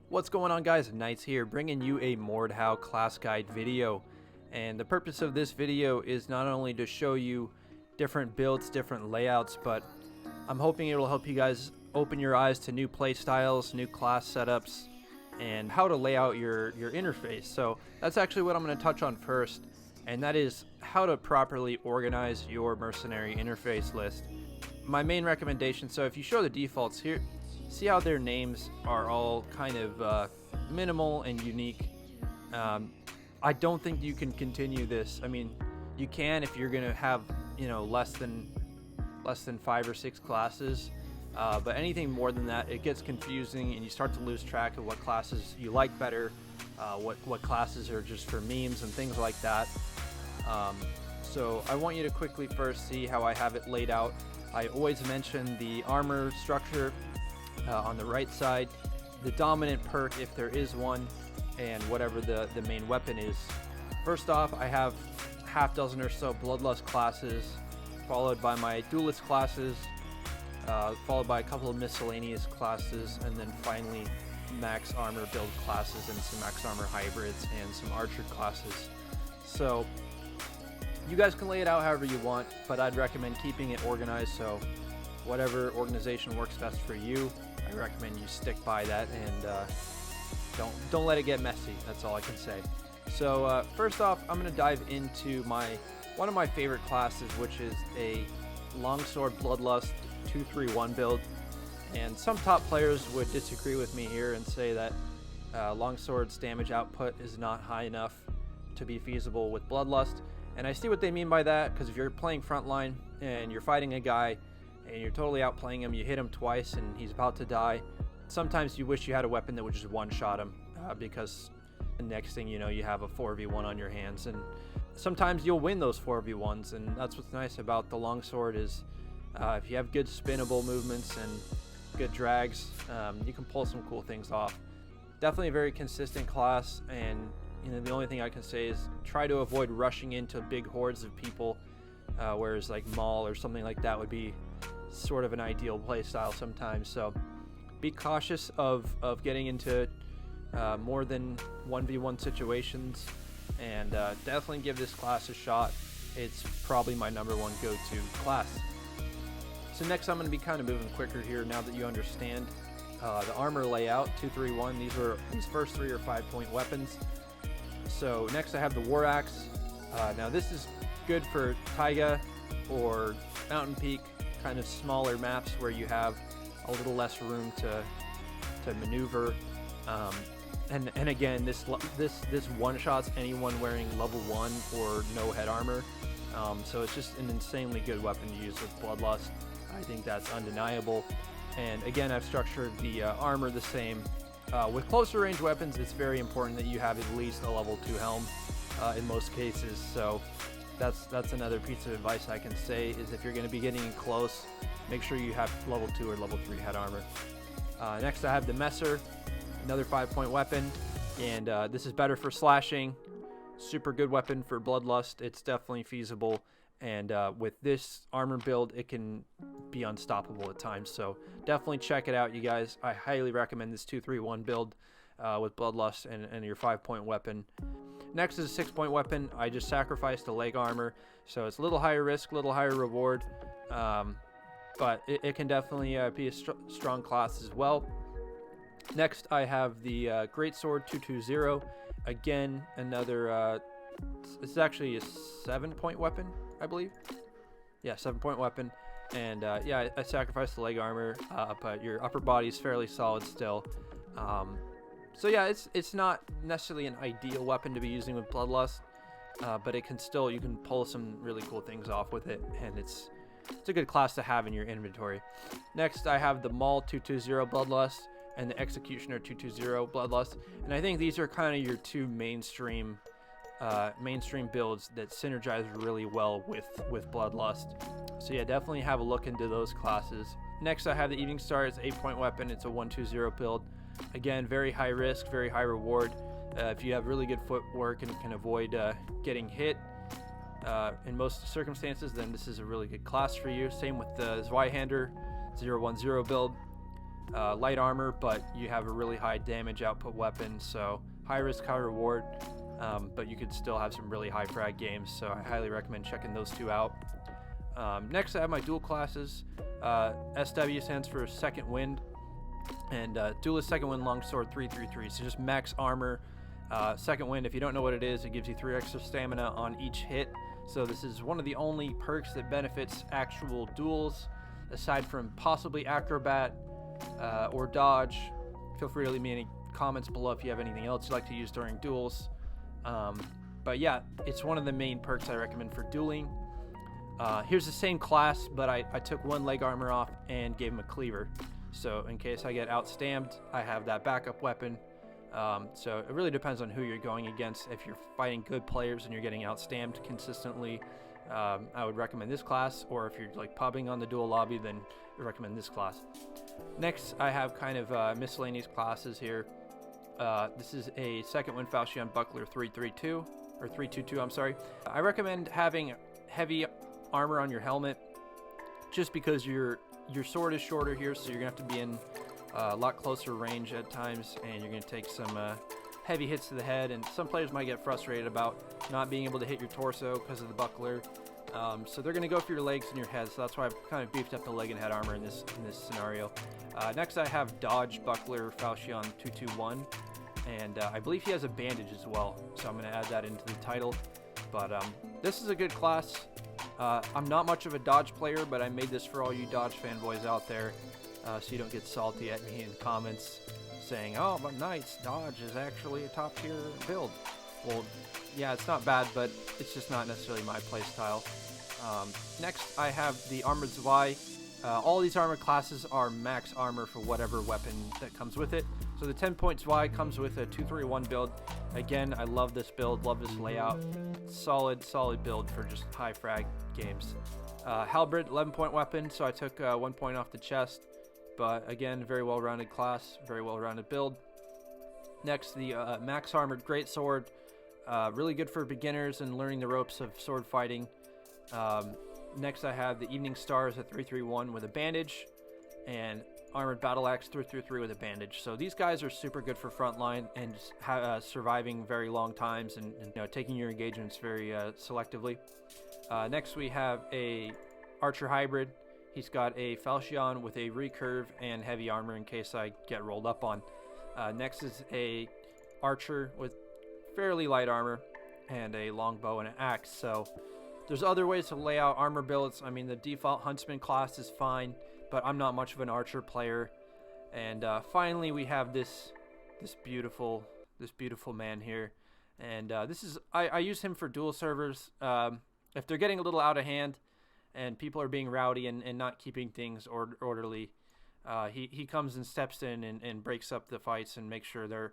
What's going on, guys? Knights here, bringing you a Mordhau class guide video. And the purpose of this video is not only to show you different builds, different layouts, but I'm hoping it will help you guys open your eyes to new play styles, new class setups, and how to lay out your interface. So that's actually what I'm going to touch on first, and that is how to properly organize your mercenary interface list. My main recommendation, so if you show the defaults here, see how their names are all kind of minimal and unique. I don't think you can continue this. I mean, you can if you're gonna have, you know, less than 5 or 6 classes, but anything more than that, it gets confusing and you start to lose track of what classes you like better, what classes are just for memes and things like that. So I want you to quickly first see how I have it laid out. I always mention the armor structure on the right side, the dominant perk if there is one, and whatever the main weapon is. First off, I have half dozen or so bloodlust classes, followed by my duelist classes, followed by a couple of miscellaneous classes, and then finally max armor build classes and some max armor hybrids and some archer classes. So you guys can lay it out however you want, but I'd recommend keeping it organized, so whatever organization works best for you, I recommend you stick by that, and don't let it get messy. That's all I can say. So first off, I'm going to dive into one of my favorite classes, which is a Longsword Bloodlust 2-3-1 build. And some top players would disagree with me here and say that Longsword's damage output is not high enough to be feasible with Bloodlust. And I see what they mean by that, because if you're playing frontline and you're fighting a guy and you're totally outplaying him, you hit him twice and he's about to die, sometimes you wish you had a weapon that would just one-shot him, because the next thing you know, you have a 4v1 on your hands, and sometimes you'll win those 4v1s, and that's what's nice about the Longsword is if you have good spinnable movements and good drags, you can pull some cool things off. Definitely a very consistent class, and you know, the only thing I can say is try to avoid rushing into big hordes of people, whereas like Maul or something like that would be sort of an ideal play style sometimes. So be cautious of getting into more than 1v1 situations, and definitely give this class a shot. It's probably my #1 go-to class. So next I'm going to be kind of moving quicker here now that you understand the armor layout. 2-3-1, these first 3 or 5 point weapons. So next I have the War Axe. Now this is good for Taiga or Mountain Peak, kind of smaller maps where you have a little less room to maneuver. And again, this one-shots anyone wearing level 1 or no head armor. So it's just an insanely good weapon to use with Bloodlust. I think that's undeniable. And again, I've structured the armor the same. With closer range weapons, it's very important that you have at least a level 2 helm in most cases. So that's another piece of advice I can say, is if you're going to be getting in close, make sure you have level 2 or level 3 head armor. Next I have the Messer, another 5-point weapon, and this is better for slashing. Super good weapon for Bloodlust. It's definitely feasible, and with this armor build, it can be unstoppable at times. So definitely check it out, you guys. I highly recommend this 2-3-1 build with Bloodlust and your 5-point weapon. Next is a 6-point weapon. I just sacrificed the leg armor, so it's a little higher risk, a little higher reward, but it can definitely be a strong class as well. Next I have the Greatsword 2-2-0. Again, another it's actually a 7-point weapon, I believe. Yeah, 7-point weapon. And yeah, I sacrificed the leg armor, but your upper body is fairly solid still. So yeah, it's not necessarily an ideal weapon to be using with Bloodlust, but it can still, you can pull some really cool things off with it, and it's a good class to have in your inventory. Next I have the Maul 2-2-0 Bloodlust and the Executioner 2-2-0 Bloodlust, and I think these are kind of your two mainstream builds that synergize really well with Bloodlust. So yeah, definitely have a look into those classes. Next I have the Evening Star. It's an 8-point weapon. It's a 1-2-0 build. Again, very high risk, very high reward. If you have really good footwork and can avoid getting hit in most circumstances, then this is a really good class for you. Same with the Zweihander 0-1-0 build. light armor, but you have a really high damage output weapon, so high risk, high reward, but you could still have some really high frag games, so I highly recommend checking those two out. Next I have my dual classes. SW stands for Second Wind, and Duelist Second Wind Longsword 333, so just max armor. Second Wind, if you don't know what it is, it gives you 3 extra stamina on each hit, so this is one of the only perks that benefits actual duels, aside from possibly Acrobat or Dodge. Feel free to leave me any comments below if you have anything else you'd like to use during duels. But yeah, it's one of the main perks I recommend for dueling. Here's the same class, but I took one leg armor off and gave him a cleaver. So in case I get outstammed, I have that backup weapon. So it really depends on who you're going against. If you're fighting good players and you're getting outstammed consistently, I would recommend this class, or if you're like pubbing on the duel lobby, then I recommend this class. Next, I have kind of miscellaneous classes here. This is a Second Wind Falchion Buckler 332, or 322, I'm sorry. I recommend having heavy armor on your helmet, just because your sword is shorter here, so you're gonna have to be in a lot closer range at times, and you're gonna take some heavy hits to the head, and some players might get frustrated about not being able to hit your torso because of the buckler. So they're gonna go for your legs and your head, so that's why I've kind of beefed up the leg and head armor in this scenario. Next I have Dodge Buckler Falchion 221, and I believe he has a bandage as well, so I'm gonna add that into the title. But this is a good class. I'm not much of a Dodge player, but I made this for all you Dodge fanboys out there, so you don't get salty at me in comments saying, oh, but Knights, Dodge is actually a top tier build. Well, yeah, it's not bad, but it's just not necessarily my playstyle. Next, I have the Armored Zwei. All these armor classes are max armor for whatever weapon that comes with it. So the 10-point Zwei comes with a 231 build. Again, I love this build, love this layout. Solid build for just high frag games. Halberd, 11-point weapon, so I took 1 point off the chest. But again, very well-rounded class, very well-rounded build. Next, the max armored greatsword, really good for beginners and learning the ropes of sword fighting. Next, I have the Evening Stars at 331 with a bandage, and armored battle axe 333 with a bandage. So these guys are super good for frontline and just surviving very long times, and you know, taking your engagements very selectively. Next, we have a archer hybrid. He's got a falchion with a recurve and heavy armor in case I get rolled up on. Next is a archer with fairly light armor and a longbow and an axe. So there's other ways to lay out armor builds. I mean, the default huntsman class is fine, but I'm not much of an archer player. And finally, we have this beautiful man here. And this is I use him for duel servers. If they're getting a little out of hand and people are being rowdy and not keeping things orderly, he comes and steps in and breaks up the fights and makes sure they're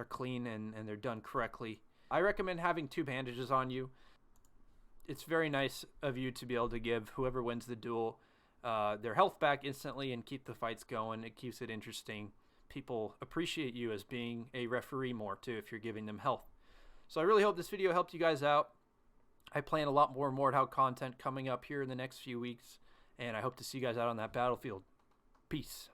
clean and they're done correctly. I recommend having 2 bandages on you. It's very nice of you to be able to give whoever wins the duel their health back instantly and keep the fights going. It keeps it interesting. People appreciate you as being a referee more too if you're giving them health. So I really hope this video helped you guys out. I plan a lot more Mordhau content coming up here in the next few weeks, and I hope to see you guys out on that battlefield. Peace.